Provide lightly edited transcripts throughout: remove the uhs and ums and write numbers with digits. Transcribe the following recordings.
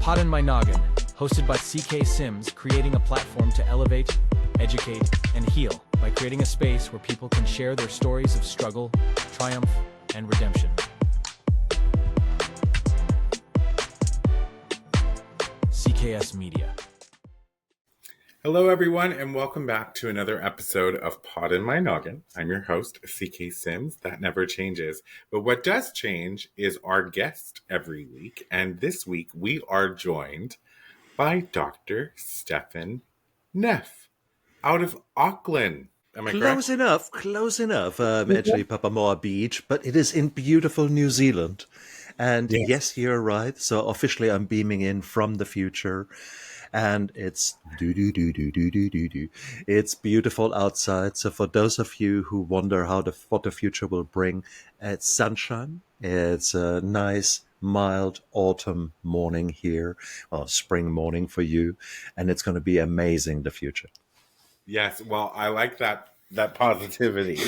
Poddin My Noggin, hosted by CK Sims, creating a platform to elevate, educate, and heal by creating a space where people can share their stories of struggle, triumph, and redemption. CKS Media. Hello, everyone, and welcome back to another episode of Poddin My Noggin. I'm your host, CK Sims. That never changes. But what does change is our guest every week. And this week, we are joined by Dr. Stephan Neff out of Auckland. Am I correct? Close enough. Actually, Papamoa Beach, but it is in beautiful New Zealand. And yes, you're right. So officially, I'm beaming in from the future. And it's It's beautiful outside. So for those of you who wonder what the future will bring, it's sunshine. It's a nice, mild autumn morning here, or spring morning for you, and it's going to be amazing, the future. Yes, well, I like that positivity.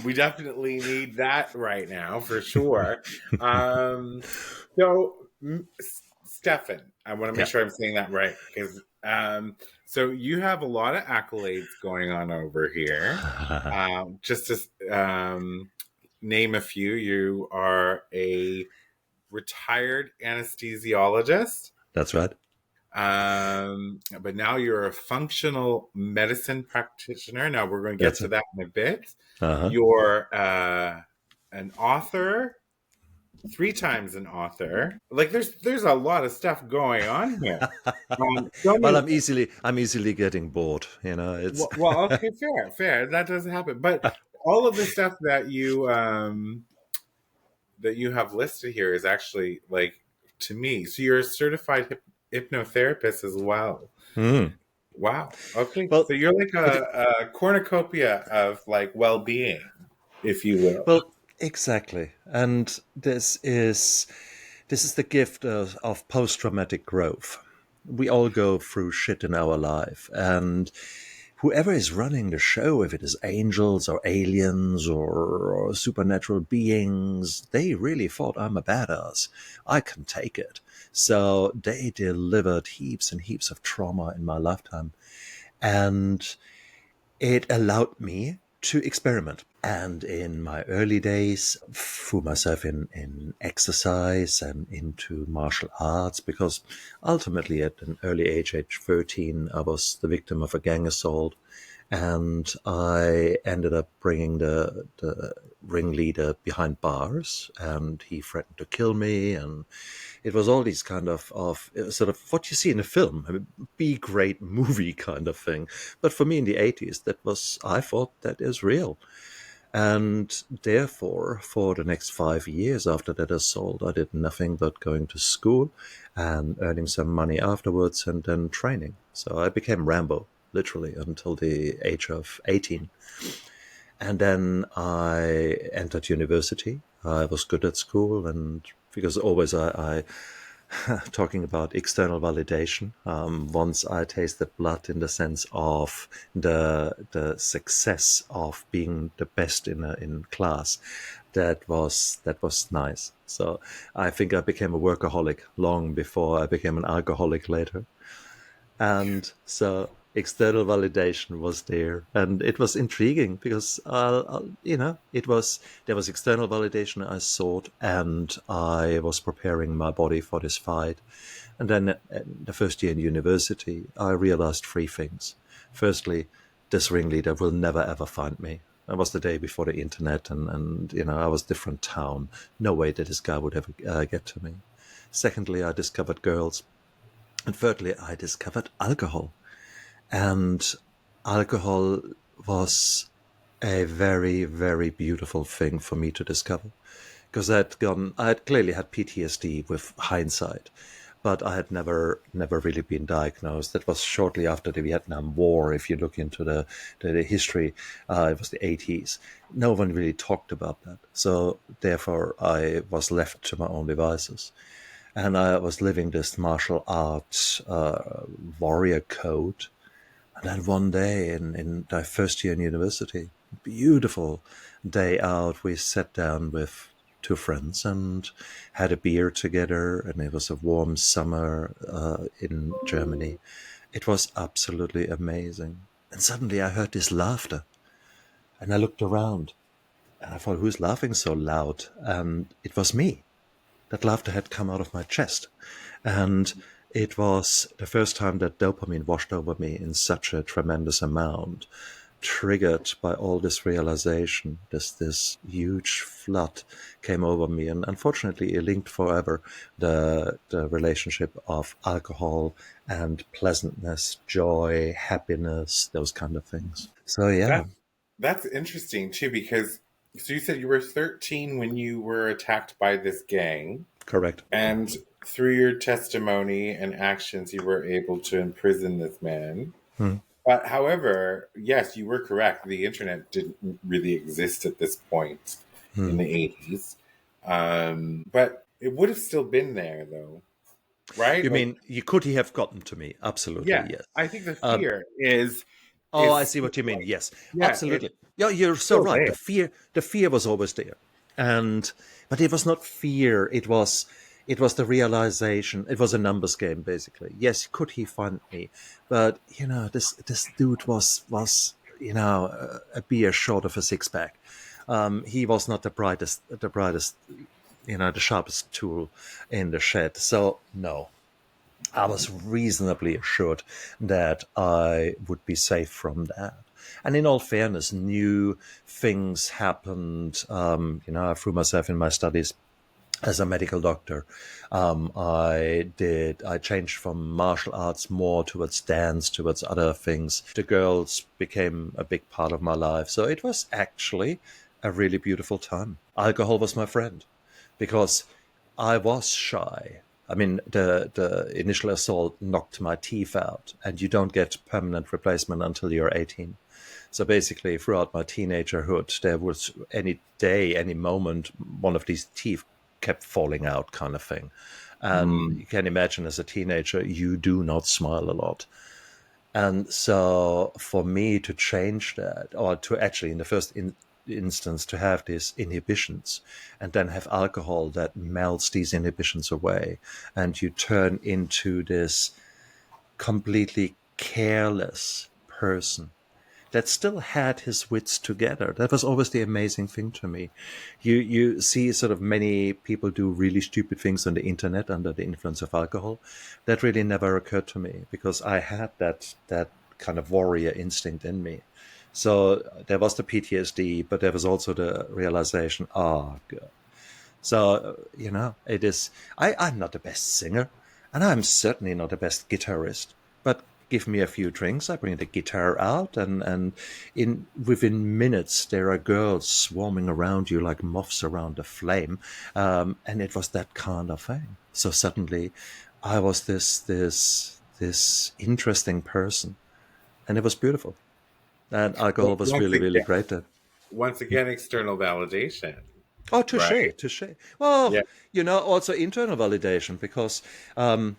We definitely need that right now, for sure. Stefan, I want to make sure I'm saying that right, because so you have a lot of accolades going on over here. Just to name a few, you are a retired anesthesiologist. That's right. But now you're a functional medicine practitioner. Now we're going to get to that in a bit. You're an author, 3 times an author. Like there's a lot of stuff going on here. Well, I'm easily getting bored. It's well, okay, fair. That doesn't happen. But all of the stuff that you have listed here is actually, like, to me. So you're a certified hypnotherapist as well. Wow. Okay. Well, so you're like a cornucopia of, like, well-being, if you will. Well, exactly. And this is the gift of post-traumatic growth. We all go through shit in our life, and whoever is running the show, if it is angels or aliens or supernatural beings, they really thought I'm a badass. I can take it. So they delivered heaps and heaps of trauma in my lifetime. And it allowed me to experiment. And in my early days, threw myself in exercise and into martial arts, because ultimately at an early age 13, I was the victim of a gang assault. And I ended up bringing the ringleader behind bars, and he threatened to kill me. And it was all these kind of sort of what you see in a film, I mean, B-grade movie kind of thing. But for me in the 80s, I thought that is real. And therefore, for the next 5 years after that assault, I did nothing but going to school and earning some money afterwards and then training. So I became Rambo, literally, until the age of 18. And then I entered university. I was good at school, and because always I talking about external validation, once I tasted blood in the sense of the success of being the best in class, that was nice. So I think I became a workaholic long before I became an alcoholic later. And so external validation was there, and it was intriguing because there was external validation I sought, and I was preparing my body for this fight. And then the first year in university, I realized 3 things. Firstly, this ringleader will never ever find me. That was the day before the internet, and I was different town. No way that this guy would ever get to me. Secondly, I discovered girls. And thirdly, I discovered alcohol. And alcohol was a very, very beautiful thing for me to discover. Because I had clearly had PTSD with hindsight, but I had never really been diagnosed. That was shortly after the Vietnam War. If you look into the history, it was the 80s. No one really talked about that. So therefore, I was left to my own devices. And I was living this martial arts warrior code. And then one day in my first year in university, beautiful day out, we sat down with two friends and had a beer together, and it was a warm summer in Germany. It was absolutely amazing. And suddenly I heard this laughter, and I looked around, and I thought, who's laughing so loud? And it was me. That laughter had come out of my chest. And it was the first time that dopamine washed over me in such a tremendous amount, triggered by all this realization. This huge flood came over me, and unfortunately it linked forever the relationship of alcohol and pleasantness, joy, happiness, those kind of things. So yeah. That's interesting too, because so you said you were 13 when you were attacked by this gang. Correct. And through your testimony and actions, you were able to imprison this man. But however, yes, you were correct. The internet didn't really exist at this point in the 80s. But it would have still been there, though, right? You Like, mean could he have gotten to me? Absolutely, yeah, yes. I think the fear is Oh, I see what you mean. like, Yes, yeah, absolutely. it's Yeah, you're so still right. there. The fear was always there, but it was not fear. It was the realization. It was a numbers game, basically. Yes, could he find me? But this dude was a beer short of a six pack. He was not the brightest, the sharpest tool in the shed. So no. I was reasonably assured that I would be safe from that. And in all fairness, new things happened. I threw myself in my studies as a medical doctor. I changed from martial arts more towards dance, towards other things. The girls became a big part of my life. So it was actually a really beautiful time. Alcohol was my friend because I was shy. I mean, the initial assault knocked my teeth out, and you don't get permanent replacement until you're 18. So basically, throughout my teenagerhood, there was any day, any moment, one of these teeth kept falling out, kind of thing. And you can imagine, as a teenager, you do not smile a lot. And so for me to change that, or to actually, in the first instance, to have these inhibitions and then have alcohol that melts these inhibitions away, and you turn into this completely careless person that still had his wits together. That was always the amazing thing to me. You see sort of many people do really stupid things on the internet under the influence of alcohol. That really never occurred to me because I had that kind of warrior instinct in me. So there was the PTSD, but there was also the realization, oh, God. So, it is, I'm not the best singer, and I'm certainly not the best guitarist, but give me a few drinks, I bring the guitar out, and within minutes, there are girls swarming around you like moths around a flame, and it was that kind of thing. So suddenly, I was this interesting person, and it was beautiful. And alcohol But was really, really great then. once again, external validation, Oh, right? touche. Well, Yeah. also internal validation, because I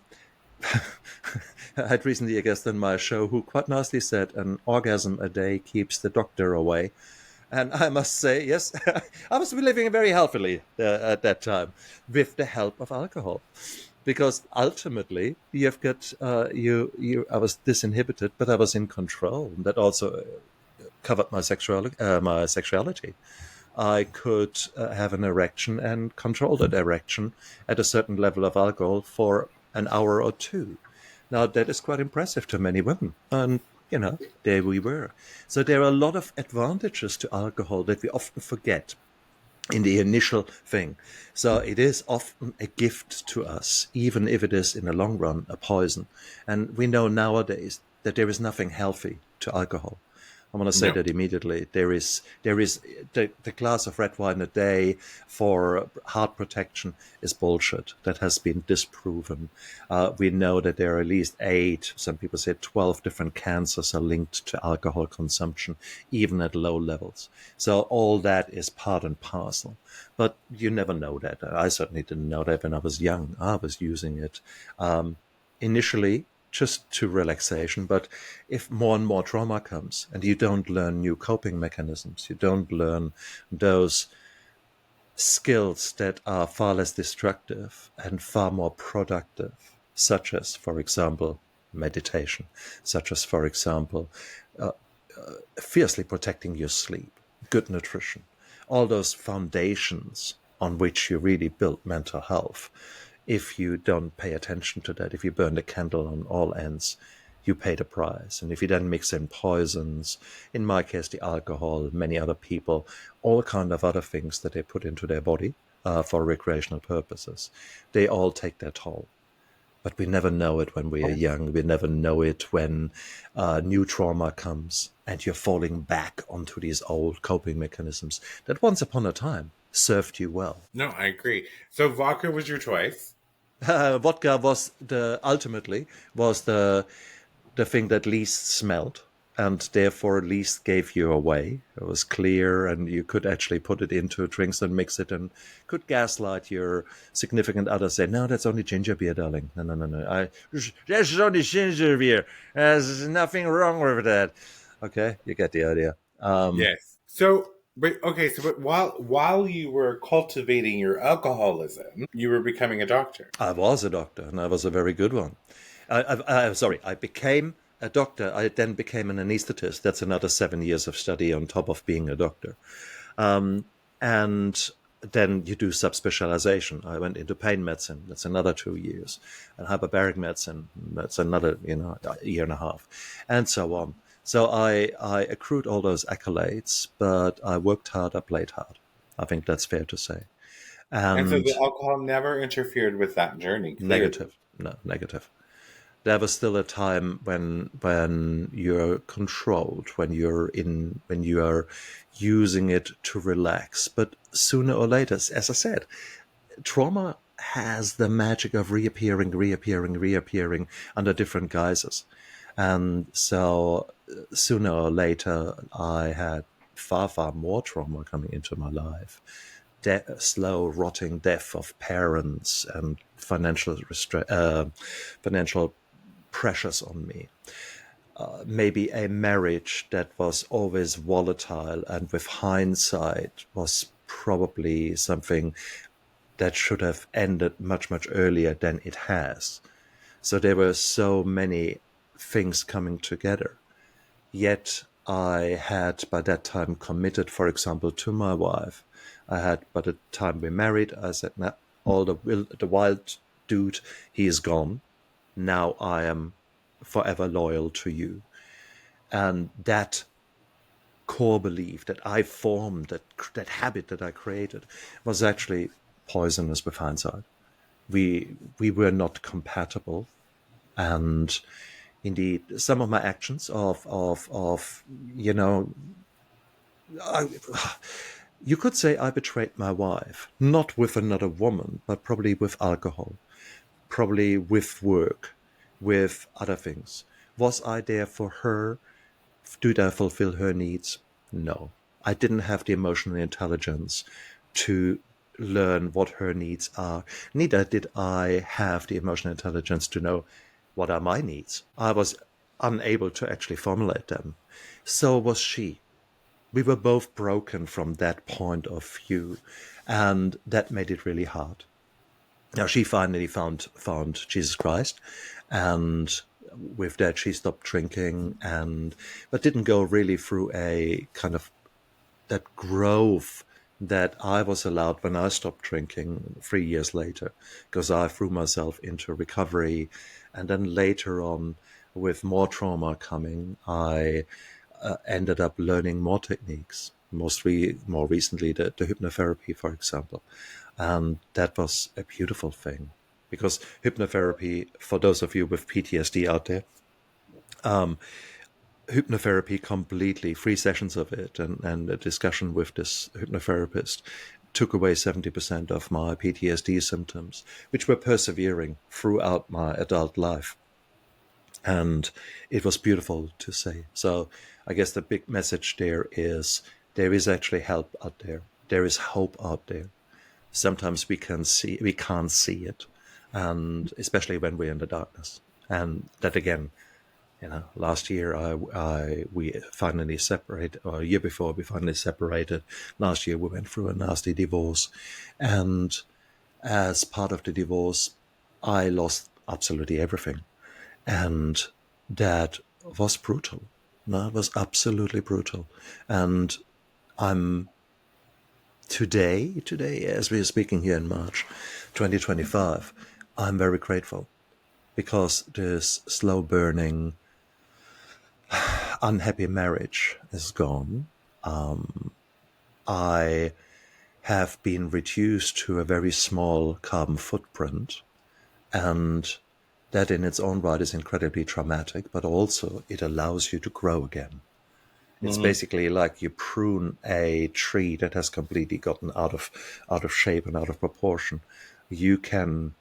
had recently a guest on my show who quite nicely said an orgasm a day keeps the doctor away. And I must say, yes, I was living very healthily at that time with the help of alcohol. Because ultimately, you've got, I was disinhibited, but I was in control. That also covered my sexuality. I could have an erection and control that erection at a certain level of alcohol for an hour or two. Now, that is quite impressive to many women. And, there we were. So there are a lot of advantages to alcohol that we often forget in the initial thing. So it is often a gift to us, even if it is in the long run a poison. And we know nowadays that there is nothing healthy to alcohol. I want to say No. that immediately. There is the glass of red wine a day for heart protection is bullshit. That has been disproven. We know that there are at least 8, some people say 12 different cancers are linked to alcohol consumption, even at low levels. So all that is part and parcel. But you never know that. I certainly didn't know that when I was young. I was using it initially just to relaxation. But if more and more trauma comes and you don't learn new coping mechanisms, you don't learn those skills that are far less destructive and far more productive, such as, for example, meditation, such as, for example, fiercely protecting your sleep, good nutrition, all those foundations on which you really build mental health. If you don't pay attention to that, if you burn the candle on all ends, you pay the price. And if you then mix in poisons, in my case, the alcohol, many other people, all kind of other things that they put into their body for recreational purposes, they all take their toll. But we never know it when we are young. We never know it when new trauma comes and you're falling back onto these old coping mechanisms that once upon a time served you well. No, I agree. So vodka was your choice. Vodka was ultimately the thing that least smelled and therefore least gave you away. It was clear and you could actually put it into drinks and mix it and could gaslight your significant other, say, no, that's only ginger beer, darling. No. That's only ginger beer. There's nothing wrong with that. Okay, you get the idea. Yes. So, but while you were cultivating your alcoholism, you were becoming a doctor. I was a doctor, and I was a very good one. I became a doctor. I then became an anesthetist. That's another 7 years of study on top of being a doctor. And then you do subspecialization. I went into pain medicine. That's another 2 years. And hyperbaric medicine. That's another, a year and a half, and so on. So I accrued all those accolades, but I worked hard, I played hard. I think that's fair to say. And so And the alcohol never interfered with that journey. Clearly. negative. No, negative. There was still a time when you're controlled, when you are using it to relax. But sooner or later, as I said, trauma has the magic of reappearing under different guises. And so sooner or later, I had far more trauma coming into my life. Slow rotting death of parents and financial pressures on me. Maybe a marriage that was always volatile and with hindsight was probably something that should have ended much earlier than it has. So there were so many things coming together. Yet I had by that time committed, for example, to my wife. I had by the time we married, I said, nah, the wild dude, he is gone. Now I am forever loyal to you. And that core belief that I formed, that habit that I created, was actually poisonous with hindsight. We were not compatible, and indeed, some of my actions you could say I betrayed my wife, not with another woman, but probably with alcohol, probably with work, with other things. Was I there for her? Did I fulfill her needs? No. I didn't have the emotional intelligence to learn what her needs are. Neither did I have the emotional intelligence to know what are my needs. I was unable to actually formulate them. So was she. We were both broken from that point of view, and that made it really hard. Now she finally found Jesus Christ, and with that she stopped drinking, but didn't go really through a kind of that growth that I was allowed when I stopped drinking 3 years later, because I threw myself into recovery, and then later on, with more trauma coming, I ended up learning more techniques. More recently, the hypnotherapy, for example. And that was a beautiful thing, because hypnotherapy, for those of you with PTSD out there, hypnotherapy completely, 3 sessions of it and a discussion with this hypnotherapist took away 70% of my PTSD symptoms, which were persevering throughout my adult life. And it was beautiful to see. So I guess the big message there is actually help out there. There is hope out there. Sometimes we can't see it, and especially when we're in the darkness. And that again, Last year we finally separated, or a year before we finally separated. Last year we went through a nasty divorce, and as part of the divorce, I lost absolutely everything, and that was brutal. No, it was absolutely brutal, and I'm today, as we are speaking here in March 2025, I'm very grateful because this slow burning unhappy marriage is gone. I have been reduced to a very small carbon footprint, and that in its own right is incredibly traumatic, but also it allows you to grow again. It's basically like you prune a tree that has completely gotten out of shape and out of proportion. You can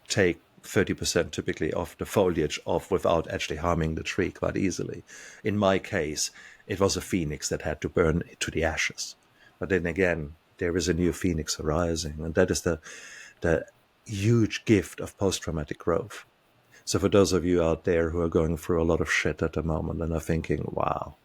take 30% typically of the foliage off without actually harming the tree quite easily. In my case, it was a phoenix that had to burn to the ashes. But then again, there is a new phoenix arising, and that is the huge gift of post-traumatic growth. So for those of you out there who are going through a lot of shit at the moment and are thinking, wow,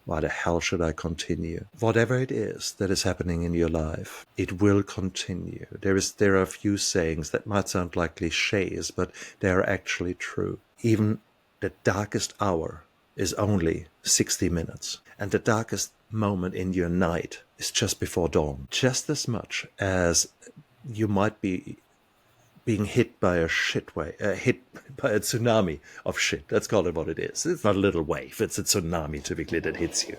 why the hell should I continue? Whatever it is that is happening in your life, it will continue. There are a few sayings that might sound like cliches, but they are actually true. Even the darkest hour is only 60 minutes. And the darkest moment in your night is just before dawn. Just as much as you might be being hit by a hit by a tsunami of shit. Let's call it what it is. It's not a little wave. It's a tsunami typically that hits you.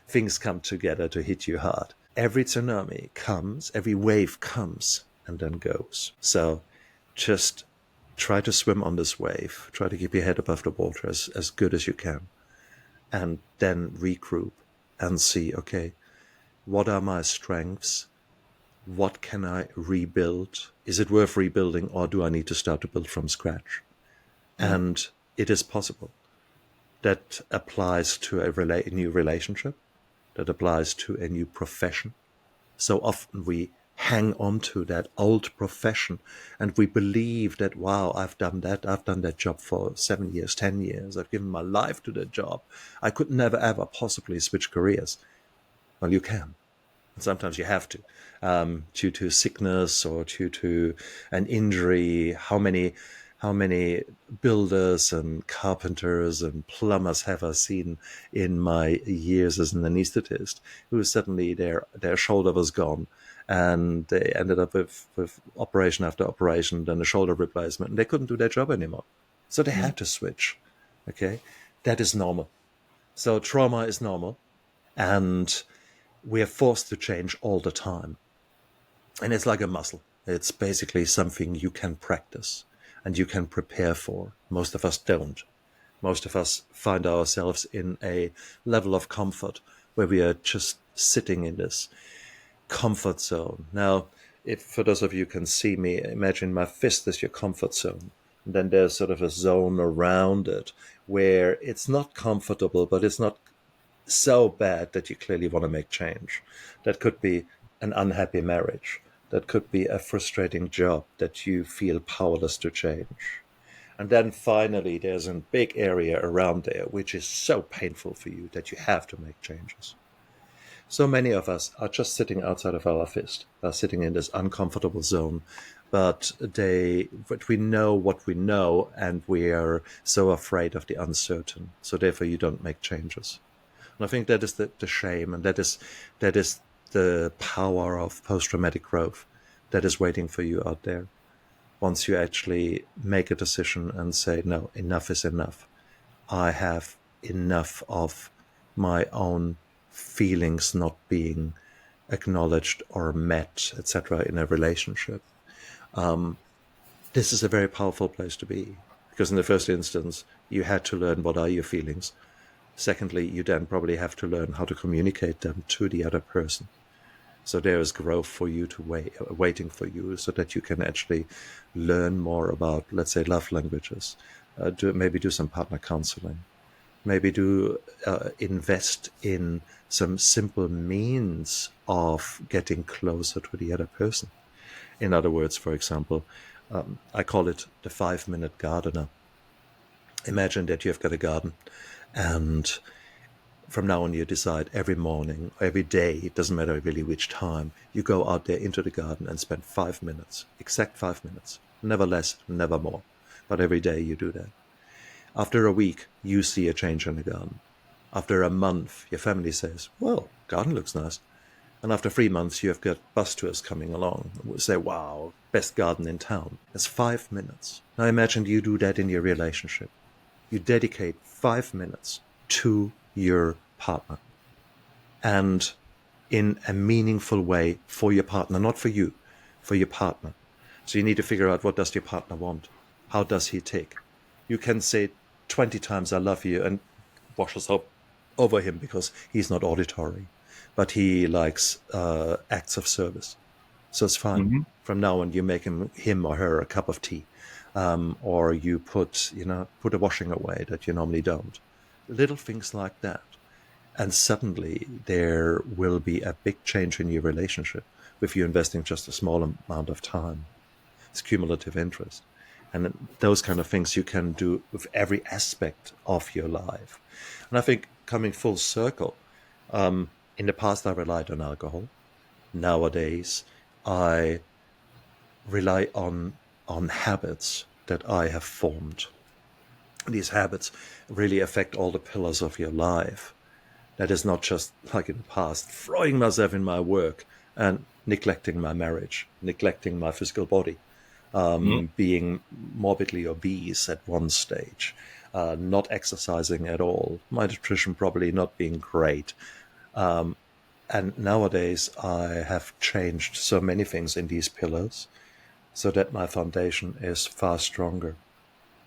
Things come together to hit you hard. Every tsunami comes, every wave comes and then goes. So just try to swim on this wave. Try to keep your head above the water as good as you can. And then regroup and see, okay, what are my strengths? What can I rebuild? Is it worth rebuilding, or do I need to start to build from scratch? And it is possible. That applies to a new relationship. That applies to a new profession. So often we hang on to that old profession and we believe that, wow, I've done that job for 7 years, 10 years. I've given my life to that job. I could never, ever possibly switch careers. Well, you can. Sometimes you have to, due to sickness or due to an injury. How many builders and carpenters and plumbers have I seen in my years as an anesthetist who suddenly their shoulder was gone and they ended up with operation after operation, then a shoulder replacement, and they couldn't do their job anymore. So they had to switch. Okay, that is normal. So trauma is normal, and we are forced to change all the time. And it's like a muscle. It's basically something you can practice and you can prepare for. Most of us don't. Most of us find ourselves in a level of comfort where we are just sitting in this comfort zone. Now, if for those of you who can see me, imagine my fist is your comfort zone. And then there's sort of a zone around it where it's not comfortable, but it's not so bad that you clearly want to make change. That could be an unhappy marriage. That could be a frustrating job that you feel powerless to change. And then finally, there's a big area around there which is so painful for you that you have to make changes. So many of us are just sitting outside of our fist, are sitting in this uncomfortable zone, but we know what we know, and we are so afraid of the uncertain. So therefore, you don't make changes. And I think that is the shame, and that is the power of post-traumatic growth that is waiting for you out there. Once you actually make a decision and say, no, enough is enough. I have enough of my own feelings not being acknowledged or met, etc., in a relationship. This is a very powerful place to be, because in the first instance, you had to learn what are your feelings. Secondly, you then probably have to learn how to communicate them to the other person. So there is growth for you waiting for you, so that you can actually learn more about, let's say, love languages. Maybe do some partner counseling. Maybe invest in some simple means of getting closer to the other person. In other words, for example, I call it the 5-minute gardener. Imagine that you've got a garden, and from now on you decide every morning, every day, it doesn't matter really which time, you go out there into the garden and spend 5 minutes, exact 5 minutes, never less, never more. But every day you do that. After a week, you see a change in the garden. After a month, your family says, well, garden looks nice. And after 3 months, you have got bus tours coming along and will say, wow, best garden in town. That's 5 minutes. Now imagine you do that in your relationship. You dedicate 5 minutes to your partner and in a meaningful way for your partner, not for you, for your partner. So you need to figure out, what does your partner want? How does he tick? You can say 20 times, I love you, and wash us up over him because he's not auditory, but he likes acts of service. So it's fine. Mm-hmm. From now on, you make him or her a cup of tea, or you put a washing away that you normally don't. Little things like that. And suddenly there will be a big change in your relationship with you investing just a small amount of time. It's cumulative interest. And those kind of things you can do with every aspect of your life. And I think, coming full circle, in the past I relied on alcohol. Nowadays I rely on habits that I have formed. These habits really affect all the pillars of your life. That is not just like in the past, throwing myself in my work and neglecting my marriage, neglecting my physical body, being morbidly obese at one stage, not exercising at all, my nutrition probably not being great. And nowadays I have changed so many things in these pillars so that my foundation is far stronger.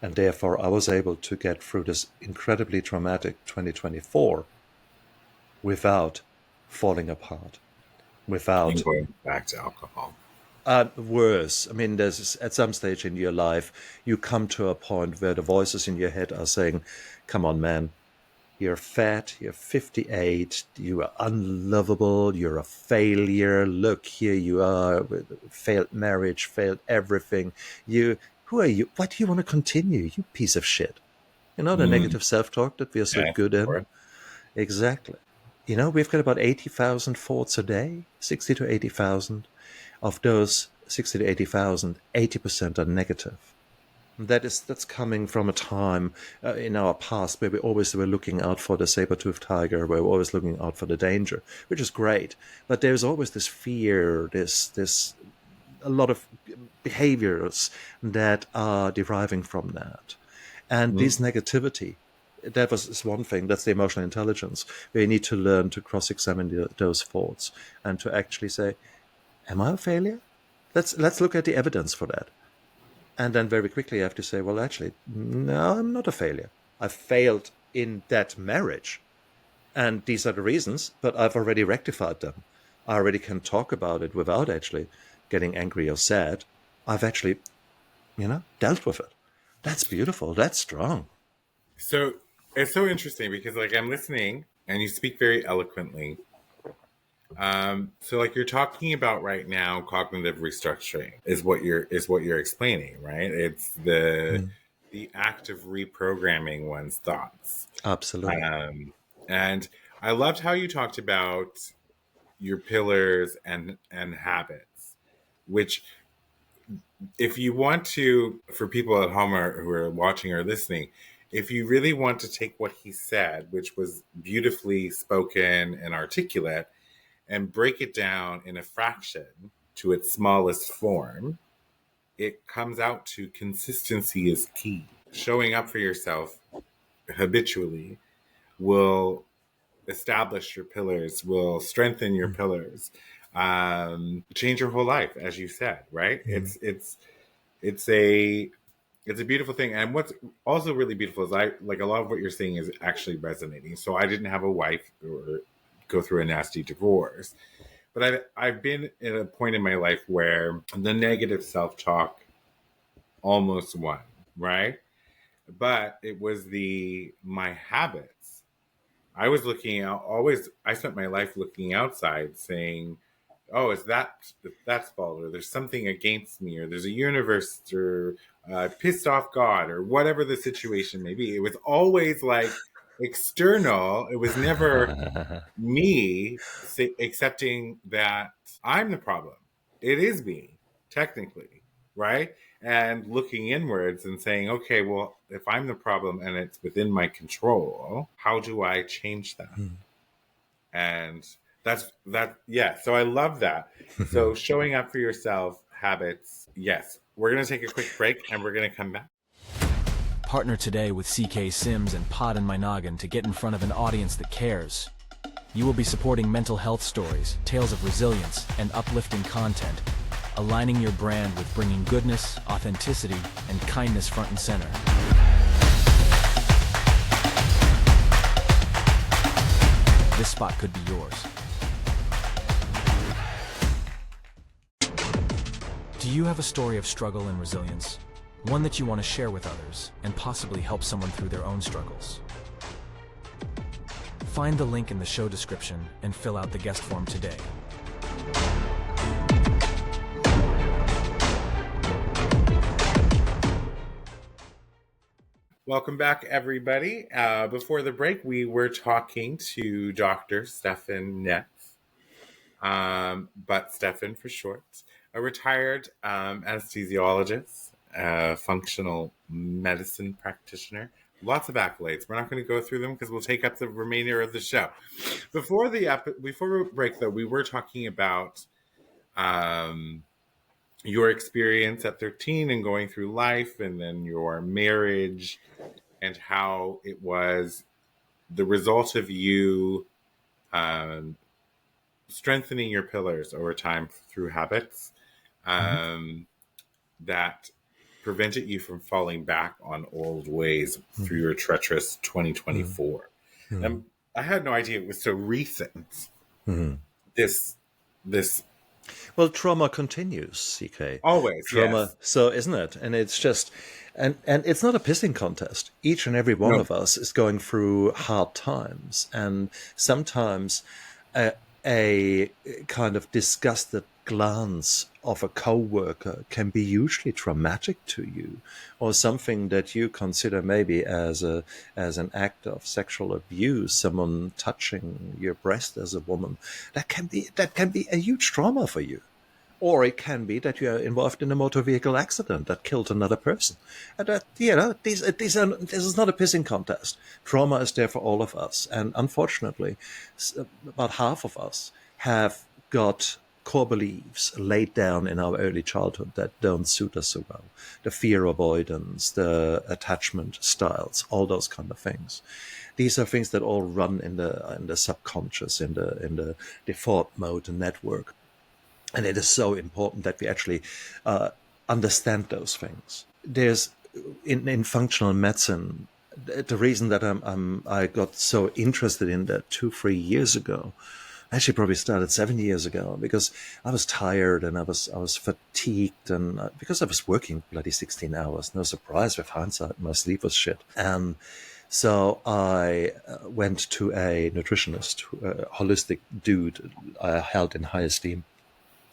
And therefore I was able to get through this incredibly traumatic 2024 without falling apart, And without going back to alcohol. worse. I mean, there's at some stage in your life, you come to a point where the voices in your head are saying, come on, man, you're fat, you're 58, you are unlovable, you're a failure. Look, here you are, with failed marriage, failed everything. Who are you? Why do you want to continue, you piece of shit? You know, the Mm, negative self-talk that we are so yes, good of in? course. Exactly. We've got about 80,000 thoughts a day, 60 to 80,000. Of those 60 to 80,000, 80% are negative. That's coming from a time in our past where we always were looking out for the saber-toothed tiger, where we're always looking out for the danger, which is great. But there's always this fear, this a lot of behaviors that are deriving from that. And Mm. this negativity, is one thing. That's the emotional intelligence, where you need to learn to cross-examine those thoughts and to actually say, am I a failure? Let's look at the evidence for that. And then very quickly you have to say, well, actually, no, I'm not a failure. I failed in that marriage. And these are the reasons, but I've already rectified them. I already can talk about it without actually getting angry or sad. I've actually, dealt with it. That's beautiful. That's strong. So it's so interesting because, like, I'm listening and you speak very eloquently. So like you're talking about right now, cognitive restructuring is what you're explaining, right? It's Mm, the act of reprogramming one's thoughts. absolutely. And I loved how you talked about your pillars and habits, which, if you want to, for people at home or who are watching or listening, if you really want to take what he said, which was beautifully spoken and articulate, and break it down in a fraction to its smallest form, it comes out to consistency is key. Showing up for yourself habitually will establish your pillars, will strengthen your Mm, pillars, change your whole life, as you said, right? mm, It's a it's a beautiful thing. And what's also really beautiful is, I like, a lot of what you're saying is actually resonating. So I didn't have a wife or go through a nasty divorce, but I've been at a point in my life where the negative self talk almost won, right? But it was the my habits. I was looking out always. I spent my life looking outside, saying, oh, it's that's fault, or there's something against me, or there's a universe, or pissed off God, or whatever the situation may be. It was always like external. It was never me accepting that I'm the problem. It is me, technically, right? And looking inwards and saying, okay, well, if I'm the problem and it's within my control, how do I change that? And yeah. So I love that. So showing up for yourself, habits, yes. We're going to take a quick break and we're going to come back. Partner today with CK Sims and Poddin My Noggin to get in front of an audience that cares. You will be supporting mental health stories, tales of resilience, and uplifting content, aligning your brand with bringing goodness, authenticity, and kindness front and center. This spot could be yours. Do you have a story of struggle and resilience? One that you want to share with others and possibly help someone through their own struggles? Find the link in the show description and fill out the guest form today. Welcome back, everybody. Before the break, we were talking to Dr. Stephan Neff, but Stefan for short, a retired anesthesiologist, functional medicine practitioner. Lots of accolades. We're not going to go through them because we'll take up the remainder of the show. Before we break, though, we were talking about your experience at 13 and going through life, and then your marriage, and how it was the result of you strengthening your pillars over time through habits that prevented you from falling back on old ways through your treacherous 2024. And I had no idea it was so recent. This Well, trauma continues, CK. Always, Trauma, yes. so isn't it? And it's just, and it's not a pissing contest. Each and every one of us is going through hard times, and sometimes a kind of disgusted glance of a coworker can be hugely traumatic to you, or something that you consider maybe as an act of sexual abuse, someone touching your breast as a woman, that can be a huge trauma for you. Or it can be that you are involved in a motor vehicle accident that killed another person. And that, this is not a pissing contest. Trauma is there for all of us. And unfortunately, about half of us have got core beliefs laid down in our early childhood that don't suit us so well. The fear avoidance, the attachment styles, all those kind of things. These are things that all run in the subconscious, in the default mode network. And it is so important that we actually understand those things. There's in functional medicine, the reason that I got so interested in that 2-3 years ago, actually probably started 7 years ago, because I was tired and I was fatigued, and because I was working bloody 16 hours. No surprise with hindsight, my sleep was shit. And so I went to a nutritionist, a holistic dude I held in high esteem,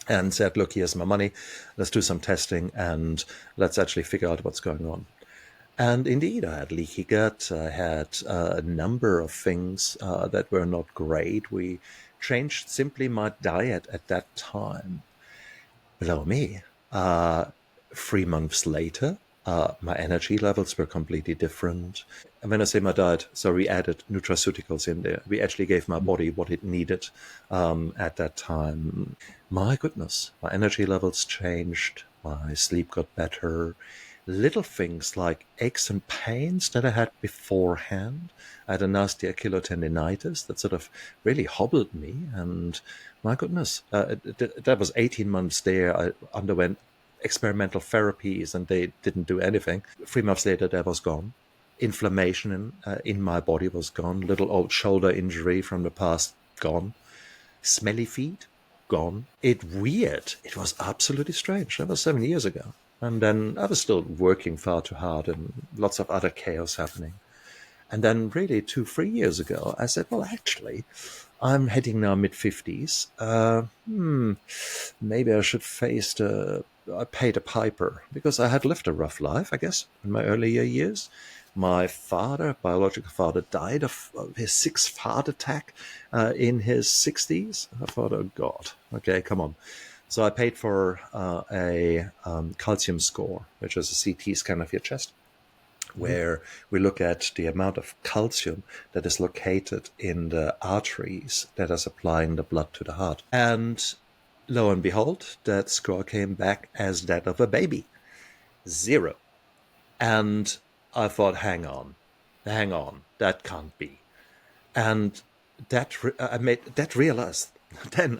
and said, look, here's my money, let's do some testing and let's actually figure out what's going on. And indeed, I had leaky gut, I had a number of things that were not great. We changed simply my diet at that time. Below me, 3 months later, my energy levels were completely different. And when I say my diet, so we added nutraceuticals in there. We actually gave my body what it needed at that time. My goodness, my energy levels changed. My sleep got better. Little things like aches and pains that I had beforehand. I had a nasty achillotendinitis that sort of really hobbled me. And my goodness, that was 18 months there. I underwent experimental therapies and they didn't do anything. 3 months later, that was gone. Inflammation in my body was gone. Little old shoulder injury from the past, gone. Smelly feet, gone. It was absolutely strange. That was 7 years ago. And then I was still working far too hard and lots of other chaos happening. And then really 2, 3 years ago, I said, well, actually, I'm heading now mid-50s. Maybe I should I pay the piper, because I had lived a rough life, I guess, in my earlier years. My father, biological father, died of his sixth heart attack in his 60s. I thought, oh God, okay, come on. So I paid for a calcium score, which is a CT scan of your chest, where we look at the amount of calcium that is located in the arteries that are supplying the blood to the heart. And lo and behold, that score came back as that of a baby, 0. And I thought, hang on, that can't be. And then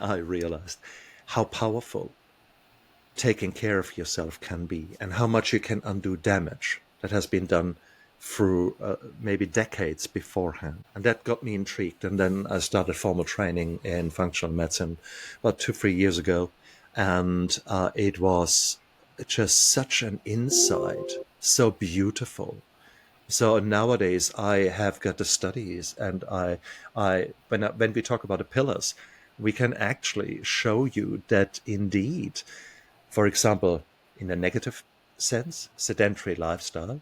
I realized how powerful taking care of yourself can be, and how much you can undo damage that has been done through maybe decades beforehand. And that got me intrigued. And then I started formal training in functional medicine about 2, 3 years ago. And it was just such an insight, so beautiful. So nowadays I have got the studies, and when we talk about the pillars, we can actually show you that indeed, for example, in a negative sense, sedentary lifestyle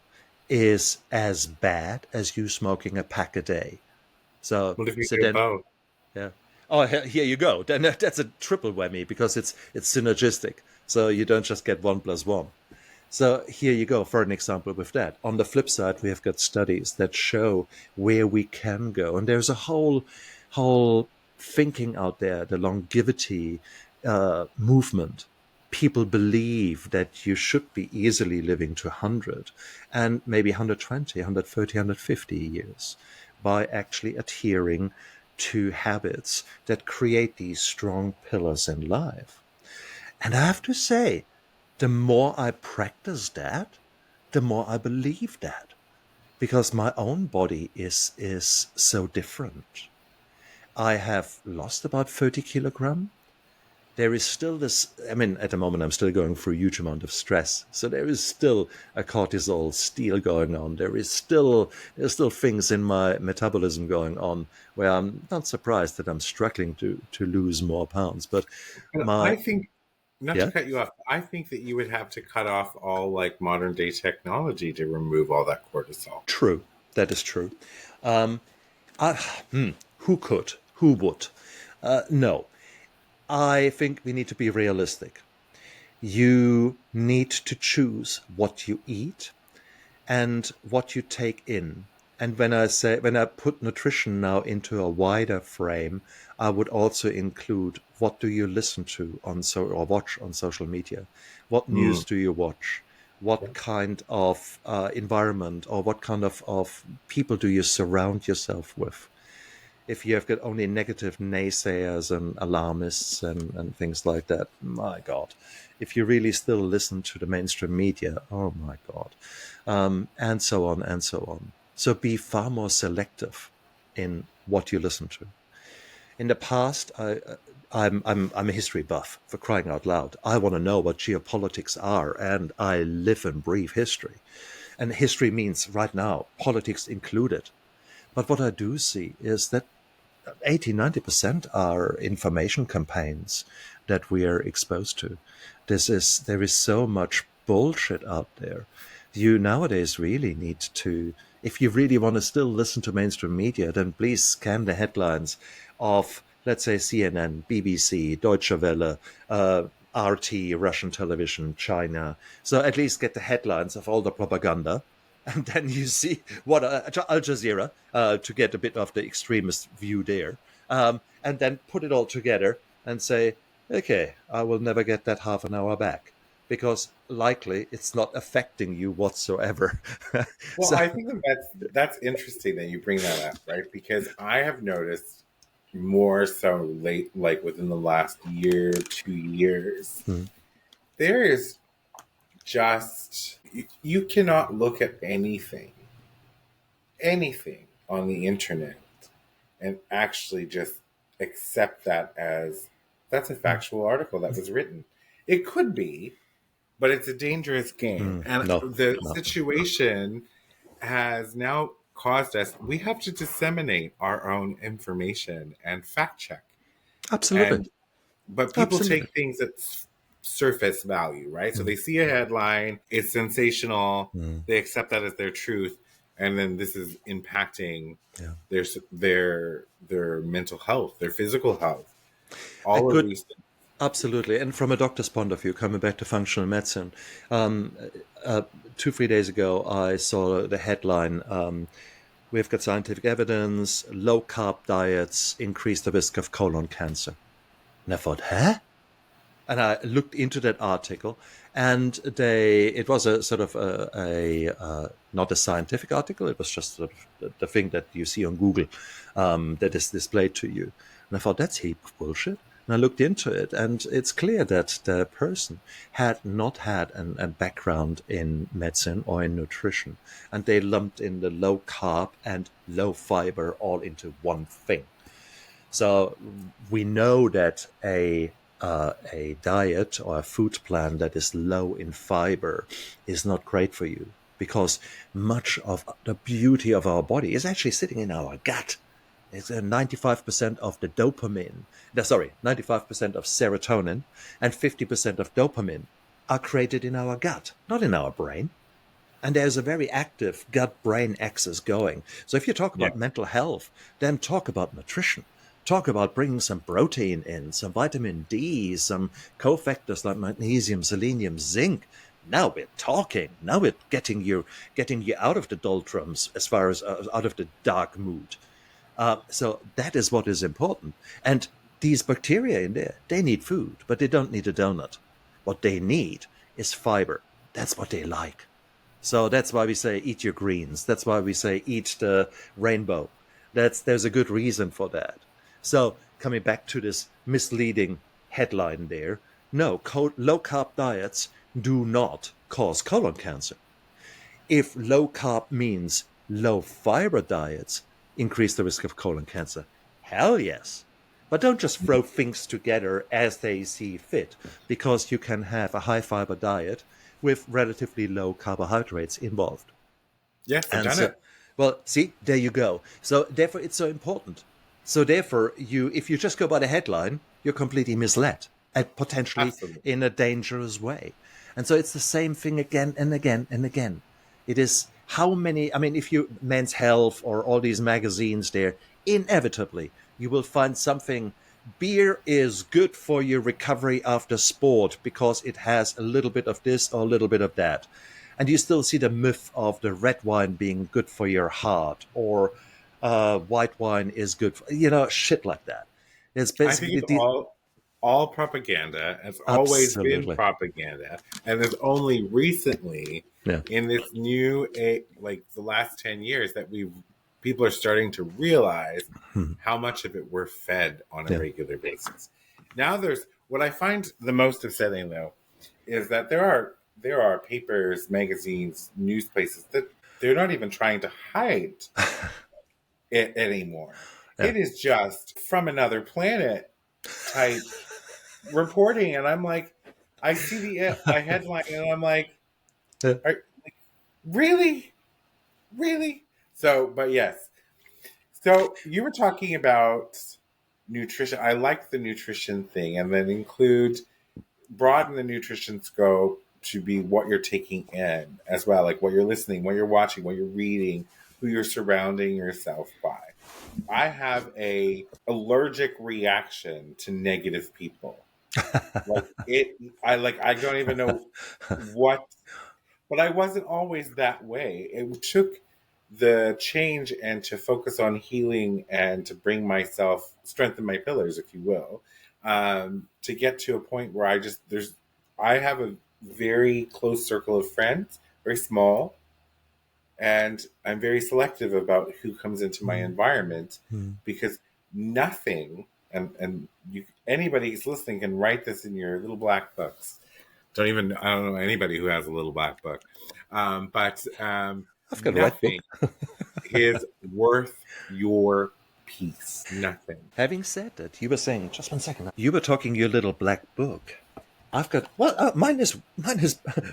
is as bad as you smoking a pack a day. So What if you do both? yeah. Oh, here you go. Then that's a triple whammy, because it's synergistic. So you don't just get 1+1. So here you go for an example with that. On the flip side, we have got studies that show where we can go, and there's a whole thinking out there, the longevity movement. People believe that you should be easily living to 100 and maybe 120, 130, 150 years by actually adhering to habits that create these strong pillars in life. And I have to say, the more I practice that, the more I believe that, because my own body is so different. I have lost about 30 kilogram. There is still this, I mean, at the moment I'm still going through a huge amount of stress. So there is still a cortisol steal going on. There's still things in my metabolism going on where I'm not surprised that I'm struggling to lose more pounds. But And I my, think, not to yeah, cut you off, I think that you would have to cut off all like modern day technology to remove all that cortisol. true. That is true. Um, I, who could? Who would? No. I think we need to be realistic. You need to choose what you eat and what you take in. And when I put nutrition now into a wider frame, I would also include what do you listen to or watch on social media? What Mm. news do you watch? What kind of environment, or what kind of people do you surround yourself with? If you have got only negative naysayers and alarmists and things like that, my God. If you really still listen to the mainstream media, oh my God. And so on and so on. So be far more selective in what you listen to. In the past, I'm a history buff, for crying out loud. I want to know what geopolitics are, and I live and breathe history. And history means right now, politics included. But what I do see is that 80-90% are information campaigns that we are exposed to. There is so much bullshit out there. You nowadays really need to, if you really want to still listen to mainstream media, then please scan the headlines of, let's say, CNN, BBC, Deutsche Welle, RT, Russian television, China. So at least get the headlines of all the propaganda, and then you see what Al Jazeera, to get a bit of the extremist view there, and then put it all together and say, okay, I will never get that half an hour back, because likely it's not affecting you whatsoever. Well, So I think that's interesting that you bring that up, right? Because I have noticed more so late, like within the last year, 2 years, mm, there is just you cannot look at anything on the internet and actually just accept that as that's a factual article that was written. It could be, but it's a dangerous game. And no, the no. situation has now caused us, we have to disseminate our own information and fact check. Absolutely. And but people Absolutely. take things at surface value, right? So they see a headline, it's sensational, they accept that as their truth, and then this is impacting Yeah. their mental health, their physical health, A all of good, these things. absolutely. And from a doctor's point of view, coming back to functional medicine, um, 2, 3 days ago, I saw the headline, we've got scientific evidence, low-carb diets increase the risk of colon cancer. And I thought, huh? And I looked into that article, and it was a sort of not a scientific article. It was just sort of the thing that you see on Google that is displayed to you. And I thought, that's heap of bullshit. And I looked into it, and it's clear that the person had not had a background in medicine or in nutrition, and they lumped in the low carb and low fiber all into one thing. So we know that a diet or a food plan that is low in fiber is not great for you, because much of the beauty of our body is actually sitting in our gut. It's 95% of the 95% of serotonin and 50% of dopamine are created in our gut, not in our brain. And there's a very active gut-brain axis going. So if you talk about mental health, then talk about nutrition. Talk about bringing some protein in, some vitamin D, some cofactors like magnesium, selenium, zinc. Now we're talking. Now we're getting you out of the doldrums, as far as out of the dark mood. So that is what is important. And these bacteria in there, they need food, but they don't need a donut. What they need is fiber. That's what they like. So that's why we say eat your greens. That's why we say eat the rainbow. There's a good reason for that. So coming back to this misleading headline there, no, low-carb diets do not cause colon cancer. If low-carb means low-fiber diets increase the risk of colon cancer, hell yes. But don't just throw things together as they see fit, because you can have a high-fiber diet with relatively low carbohydrates involved. Yes, I've And done so, it. well, see, there you go. So therefore, it's so important. So therefore, if you just go by the headline, you're completely misled, and potentially Absolutely. in a dangerous way. And so it's the same thing again and again and again. It is how many, I mean, if you, Men's Health or all these magazines there, inevitably you will find something. Beer is good for your recovery after sport because it has a little bit of this or a little bit of that. And you still see the myth of the red wine being good for your heart, or white wine is good for, shit like that. It's I think basically it's all propaganda. It's always been absolutely. propaganda, and it's only recently, Yeah. in this new like the last 10 years, that people are starting to realize how much of it we're fed on a Yeah. regular basis. Now, there's what I find the most upsetting, though, is that there are papers, magazines, news places that they're not even trying to hide it anymore. Yeah. It is just from another planet type reporting, and I'm like, I see the a headline, and I'm like, Yeah. really, really. So, but yes. So you were talking about nutrition. I like the nutrition thing, and then broaden the nutrition scope to be what you're taking in as well, like what you're listening, what you're watching, what you're reading, who you're surrounding yourself by. I have a allergic reaction to negative people. Like I don't even know what, but I wasn't always that way. It took the change and to focus on healing and to bring myself, strengthen my pillars, if you will, to get to a point where I have a very close circle of friends, very small, and I'm very selective about who comes into my environment, because nothing, and anybody who's listening can write this in your little black books. I don't know anybody who has a little black book, but I've got a red book. nothing is worth your peace. Nothing. Having said that, you were saying, just 1 second, you were talking your little black book. I've got, well, mine is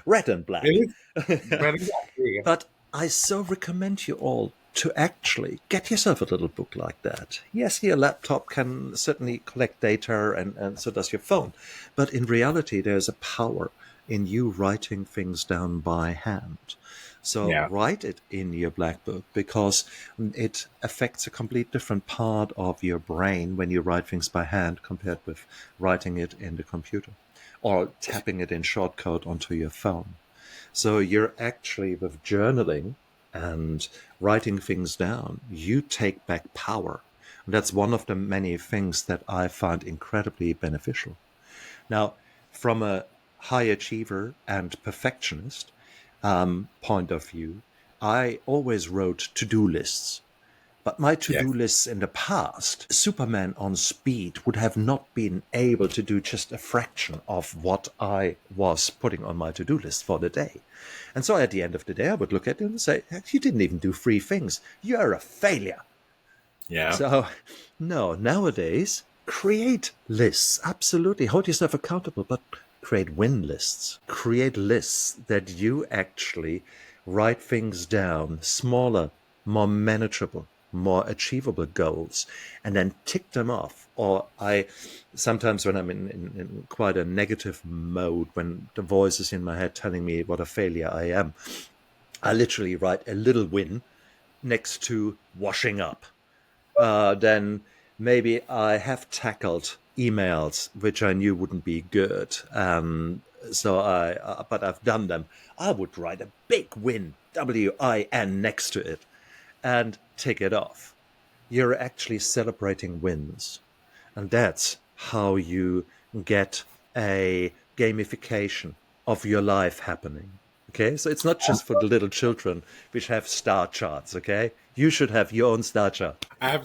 red and black. It is, but exactly. But I so recommend you all to actually get yourself a little book like that. Yes, your laptop can certainly collect data, and so does your phone. But in reality, there's a power in you writing things down by hand. So Yeah. write it in your black book, because it affects a complete different part of your brain when you write things by hand compared with writing it in the computer or tapping it in shortcode onto your phone. So you're actually, with journaling and writing things down, you take back power. And that's one of the many things that I find incredibly beneficial. Now, from a high achiever and perfectionist point of view, I always wrote to-do lists. But my Yes. to-do lists in the past, Superman on speed would have not been able to do just a fraction of what I was putting on my to-do list for the day. And so at the end of the day, I would look at it and say, you didn't even do 3 things. You're a failure. Yeah. So, no, nowadays, create lists. Absolutely. Hold yourself accountable, but create win lists. Create lists that you actually write things down, smaller, more manageable, more achievable goals, and then tick them off. Or I sometimes, when I'm in quite a negative mode, when the voice is in my head telling me what a failure I am, I literally write a little win next to washing up. Then maybe I have tackled emails which I knew wouldn't be good. But I've done them. I would write a big win, WIN, next to it, and tick it off. You're actually celebrating wins. And that's how you get a gamification of your life happening. Okay, so it's not just for the little children which have star charts. Okay, you should have your own star chart. I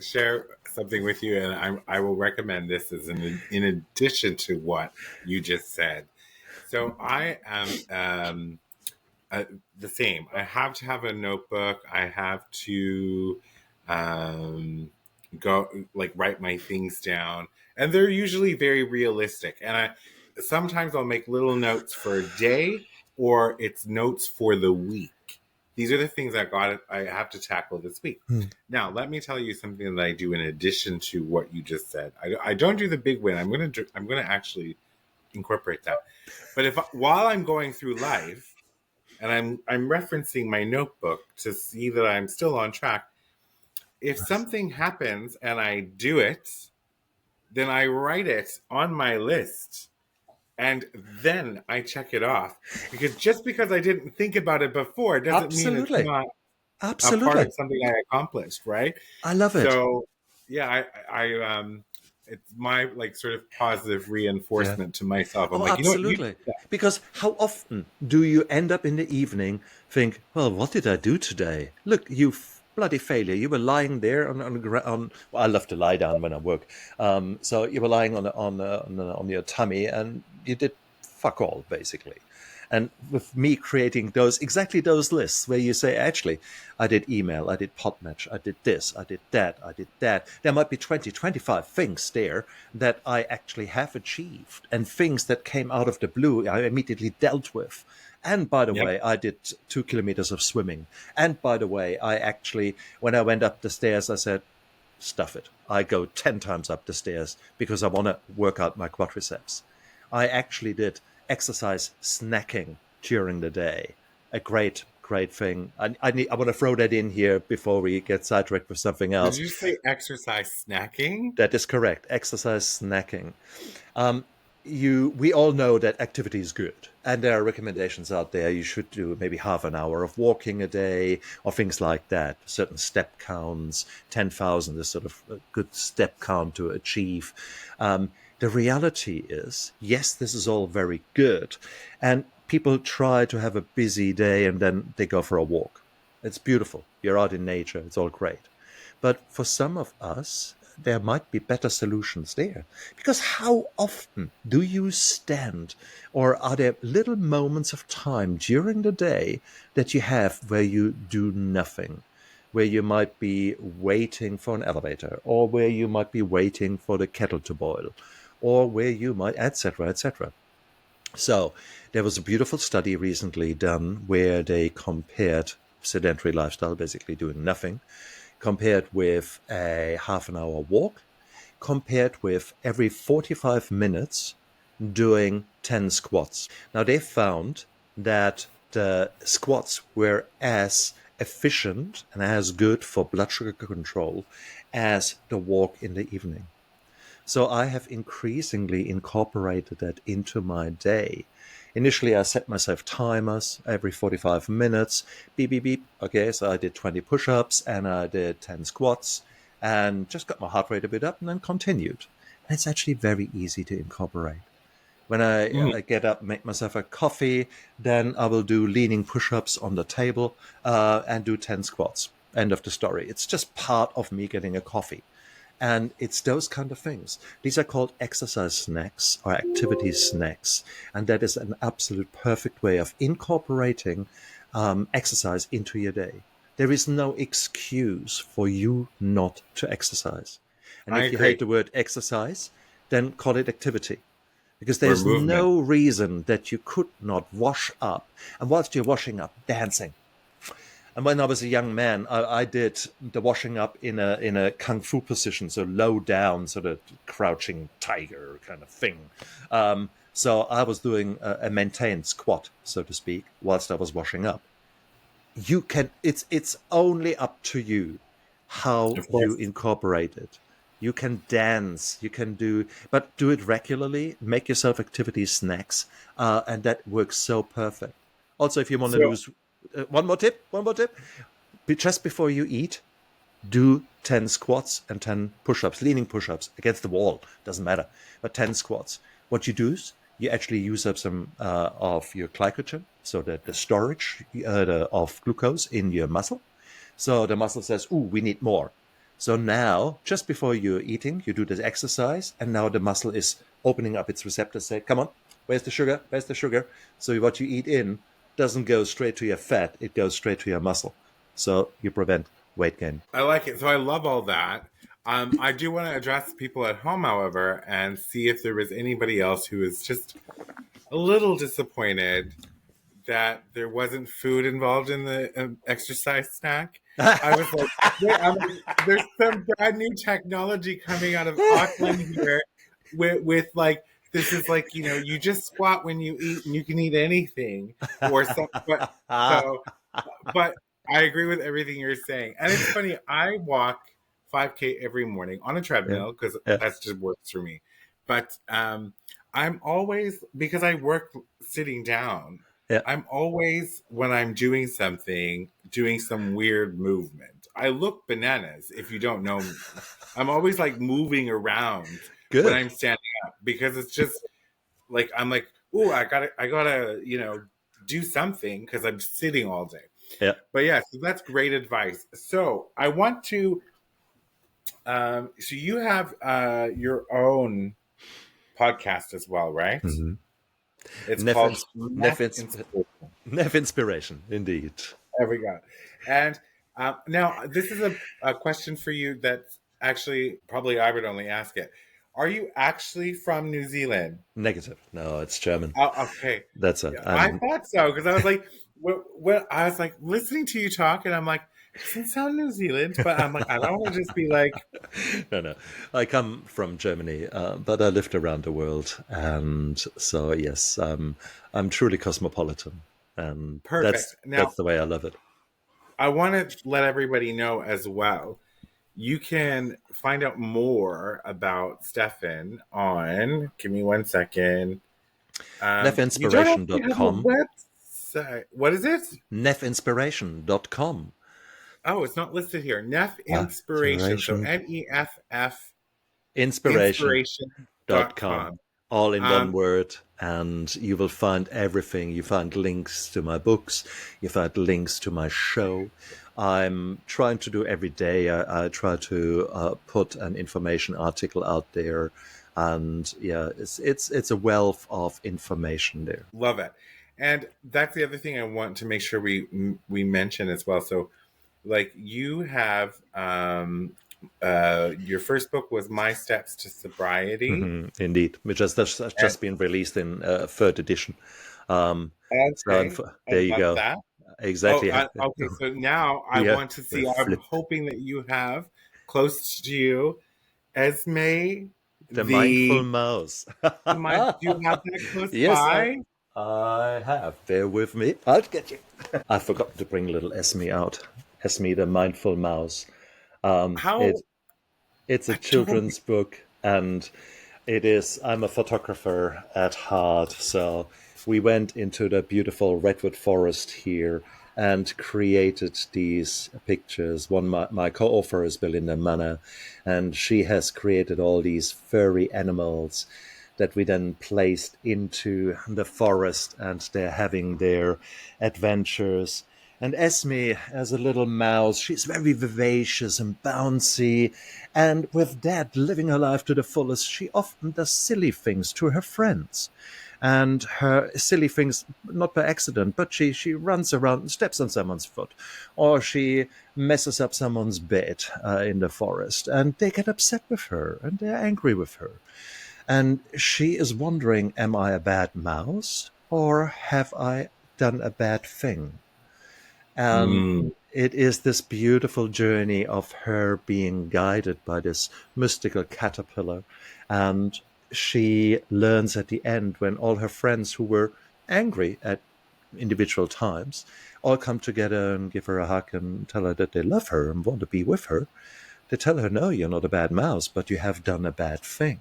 share something with you, and I will recommend this as in addition to what you just said. So I am the same. I have to have a notebook. I have to um, go like write my things down, and they're usually very realistic. And I sometimes I'll make little notes for a day, or it's notes for the week. These are the things I have to tackle this week. Hmm. Now, let me tell you something that I do in addition to what you just said. I don't do the big win. I'm gonna actually incorporate that. But while I'm going through life and I'm referencing my notebook to see that I'm still on track, if something happens and I do it, then I write it on my list and then I check it off. Because just because I didn't think about it before doesn't mean it's Absolutely, not a part absolutely. of something I accomplished, right? I love it. So yeah, I it's my like sort of positive Yeah. reinforcement to myself. I'm Oh, like, you know what, you did absolutely. that. Because how often do you end up in the evening think, well, what did I do today? Look, you bloody failure. You were lying there on the ground. Well, I love to lie down when I work. So you were lying on your tummy and you did fuck all, basically. And with me creating exactly those lists where you say, actually, I did email, I did Podmatch, I did this, I did that, I did that. There might be 20, 25 things there that I actually have achieved, and things that came out of the blue I immediately dealt with. And by the Yep. way, I did 2 kilometers of swimming. And by the way, I actually, when I went up the stairs, I said, stuff it. I go 10 times up the stairs because I want to work out my quadriceps. I actually did exercise snacking during the day. A great, great thing. I want to throw that in here before we get sidetracked with something Did else. you say exercise snacking? That is correct. Exercise snacking. We all know that activity is good, and there are recommendations out there. You should do maybe half an hour of walking a day, or things like that. Certain step counts, 10,000 is sort of a good step count to achieve. The reality is, yes, this is all very good, and people try to have a busy day and then they go for a walk. It's beautiful. You're out in nature. It's all great. But for some of us, there might be better solutions there. Because how often do you stand, or are there little moments of time during the day that you have where you do nothing? Where you might be waiting for an elevator, or where you might be waiting for the kettle to boil, or where you might, etc., etc. So there was a beautiful study recently done where they compared sedentary lifestyle, basically doing nothing, compared with a half an hour walk, compared with every 45 minutes doing 10 squats. Now, they found that the squats were as efficient and as good for blood sugar control as the walk in the evening. So I have increasingly incorporated that into my day. Initially, I set myself timers every 45 minutes. Beep, beep, beep. Okay, so I did 20 push-ups and I did 10 squats and just got my heart rate a bit up and then continued. And it's actually very easy to incorporate. When I get up, make myself a coffee, then I will do leaning push-ups on the table and do 10 squats. End of the story. It's just part of me getting a coffee. And it's those kind of things. These are called exercise snacks or activity snacks. And that is an absolute perfect way of incorporating exercise into your day. There is no excuse for you not to exercise. And if you hate the word exercise, then call it activity. Because there's no reason that you could not wash up. And whilst you're washing up, dancing. And when I was a young man, I did the washing up in a kung fu position, so low down, sort of crouching tiger kind of thing. So I was doing a maintained squat, so to speak, whilst I was washing up. You can. It's only up to you how you incorporate it. You can dance, you can but do it regularly. Make yourself activity snacks, and that works so perfect. Also, if you want to lose. One more tip. Just before you eat, do 10 squats and 10 push-ups, leaning push-ups against the wall. Doesn't matter, but 10 squats. What you do is you actually use up some of your glycogen, so that the storage of glucose in your muscle. So the muscle says, ooh, we need more. So now, just before you're eating, you do this exercise, and now the muscle is opening up its receptors, say, come on, where's the sugar? Where's the sugar? So what you eat in doesn't go straight to your fat, it goes straight to your muscle. So you prevent weight gain. I like it. So I love all that. I do want to address people at home, however, and see if there was anybody else who is just a little disappointed that there wasn't food involved in the exercise snack. I was like, there's some brand new technology coming out of Auckland here with like, this is like, you just squat when you eat and you can eat anything or something. But I agree with everything you're saying. And it's funny, I walk 5K every morning on a treadmill because that just works for me. But I'm always, because I work sitting down, I'm always, when I'm doing something, doing some weird movement. I look bananas if you don't know me. I'm always like moving around when I'm standing up because it's just like, I'm like, ooh, I gotta, do something because I'm sitting all day. Yeah. But yeah, so that's great advice. So I want to, so you have your own podcast as well, right? Mm-hmm. It's called Neff Inspiration, indeed. There we go. And now this is a question for you that's actually, probably I would only ask it. Are you actually from New Zealand? Negative. No, it's German. Oh, okay. That's it. I thought so, because I was like, I was like listening to you talk, and I'm like, doesn't sound New Zealand, but I'm like, I don't want to just be like. No. I come from Germany, but I lived around the world, and so yes, I'm truly cosmopolitan, and Perfect. That's the way I love it. I want to let everybody know as well. You can find out more about Stefan on. Give me 1 second. Neffinspiration.com. Website. What is it? Neffinspiration.com. Oh, it's not listed here. Neff Inspiration. So NEFF Inspiration.com. All in one word. And you will find everything. You find links to my books. You find links to my show. I'm trying to do every day. I try to put an information article out there. And yeah, it's a wealth of information there. Love it. And that's the other thing I want to make sure we mention as well. So, like, you have your first book was My Steps to Sobriety. Mm-hmm, indeed, which has just been released in third edition. Okay. So there you go. That. exactly. Okay. So now I We are want to we're see. I'm flipped. hoping that you have close to you, Esme, The mindful the mouse. mind. Do you have that close Yes, by? I have. Bear with me. I'll get you. I forgot to bring little Esme out. Esme, the mindful mouse. How It it's a adorable! children's book, and it is. I'm a photographer at heart, so we went into the beautiful redwood forest here and created these pictures. One, my co-author is Belinda Manna, and she has created all these furry animals that we then placed into the forest, and they're having their adventures. And Esme, as a little mouse, she's very vivacious and bouncy. And with that, living her life to the fullest, she often does silly things to her friends. And her silly things, not by accident, but she runs around and steps on someone's foot, or she messes up someone's bed in the forest, and they get upset with her and they're angry with her. And she is wondering, am I a bad mouse or have I done a bad thing? And Mm, it is this beautiful journey of her being guided by this mystical caterpillar. And she learns at the end, when all her friends who were angry at individual times all come together and give her a hug and tell her that they love her and want to be with her. They tell her, no, you're not a bad mouse, but you have done a bad thing.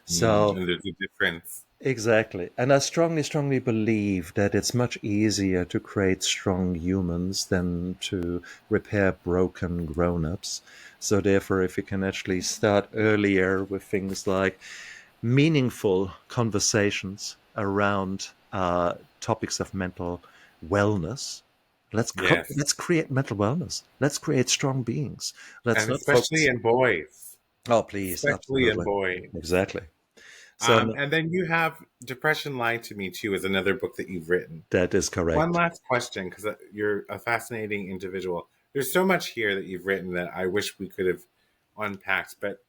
So and there's a difference. exactly. And I strongly, strongly believe that it's much easier to create strong humans than to repair broken grown-ups. So therefore, if you can actually start earlier with things like meaningful conversations around topics of mental wellness, Yes, let's create mental wellness. Let's create strong beings. Let's and not especially focus. in boys, Oh, please, especially in absolutely. boys. Exactly. So And then you have Depression Lied to Me Too is another book that you've written. that is One correct. last question, because you're a fascinating individual. There's so much here that you've written that I wish we could have unpacked, but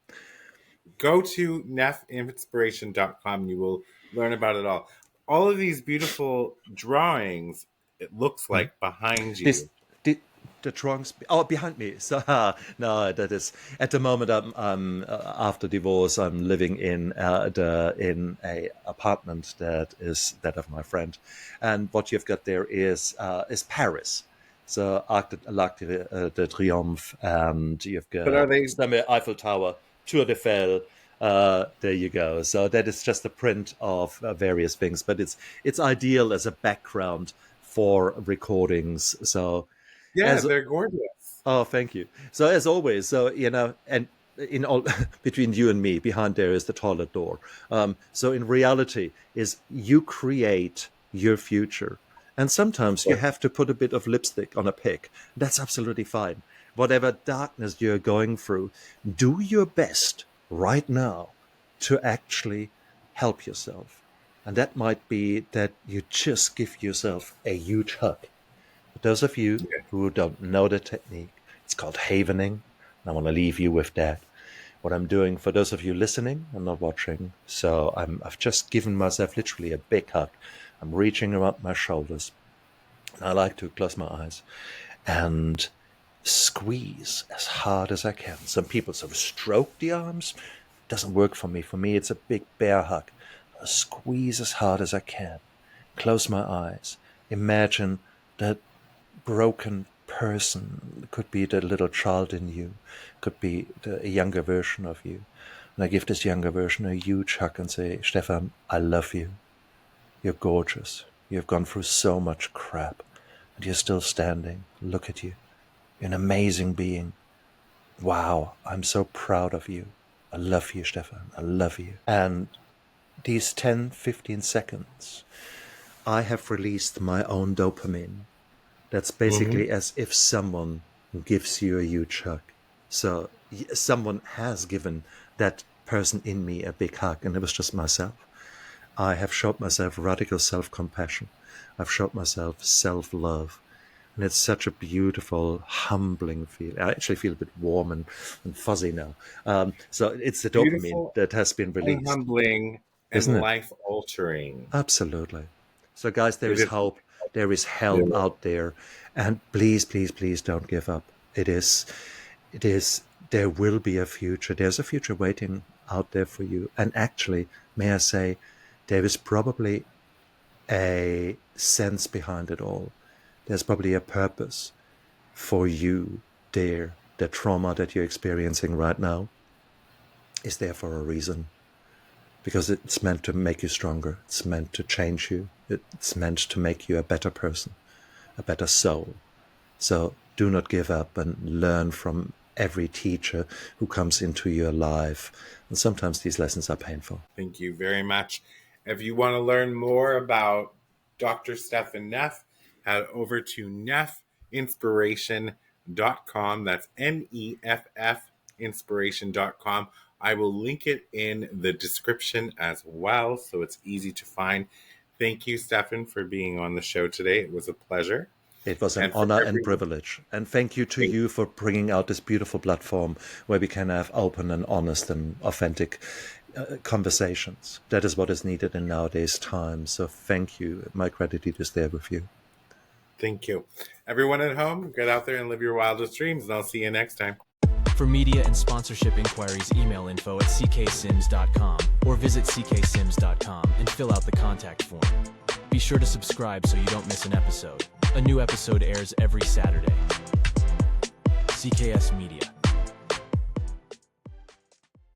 go to neffinspiration.com and you will learn about it all. All of these beautiful drawings, it looks Hmm? like behind This you. the trunks. Oh, behind me. So no, that is at the moment. I'm after divorce. I'm living in a apartment that is that of my friend, and what you've got there is Paris. So Arc de Triomphe, and you've But are got they? the Eiffel Tower, Tour de Eiffel. There you go. So that is just a print of various things, but it's ideal as a background for recordings. So Yeah, as they're gorgeous. oh, thank you. So as always, so and in all between you and me, behind there is the toilet door. So in reality, is you create your future, and sometimes you have to put a bit of lipstick on a pig. That's absolutely fine. Whatever darkness you're going through, do your best right now to actually help yourself, and that might be that you just give yourself a huge hug. For those of you who don't know the technique, it's called havening. And I want to leave you with that. What I'm doing for those of you listening and not watching, so I've just given myself literally a big hug. I'm reaching around my shoulders. And I like to close my eyes and squeeze as hard as I can. Some people sort of stroke the arms. Doesn't work for me. For me, it's a big bear hug. I squeeze as hard as I can. Close my eyes. Imagine that broken person. Could be the little child in you, could be a younger version of you. And I give this younger version a huge hug and say, Stefan, I love you. You're gorgeous. You've gone through so much crap, and you're still standing. Look at you. You're an amazing being. Wow, I'm so proud of you. I love you, Stefan. I love you. And these 10, 15 seconds, I have released my own dopamine. That's Hmm. basically as if someone gives you a huge hug. So someone has given that person in me a big hug, and it was just myself. I have showed myself radical self compassion. I've showed myself self love. And it's such a beautiful, humbling feel. I actually feel a bit warm and fuzzy now. So it's the dopamine Beautiful that has been and released, humbling and isn't it? life altering. Absolutely. So, guys, there It is is hope. There is help out there. And please, please, please don't give up. It is, there will be a future. There's a future waiting out there for you. And actually, may I say, there is probably a sense behind it all. There's probably a purpose for you there. The trauma that you're experiencing right now is there for a reason. Because it's meant to make you stronger. It's meant to change you. It's meant to make you a better person, a better soul. So do not give up and learn from every teacher who comes into your life. And sometimes these lessons are painful. Thank you very much. If you want to learn more about Dr. Stephan Neff, head over to neffinspiration.com. That's NEFF inspiration.com. I will link it in the description as well, so it's easy to find. Thank you, Stefan, for being on the show today. It was a pleasure. It was an honor and privilege. And thank you to you for bringing out this beautiful platform where we can have open and honest and authentic conversations. That is what is needed in nowadays time. So thank you. My gratitude is there with you. Thank you. Everyone at home, get out there and live your wildest dreams, and I'll see you next time. For media and sponsorship inquiries, email info@cksims.com or visit cksims.com and fill out the contact form. Be sure to subscribe so you don't miss an episode. A new episode airs every Saturday. CKS Media.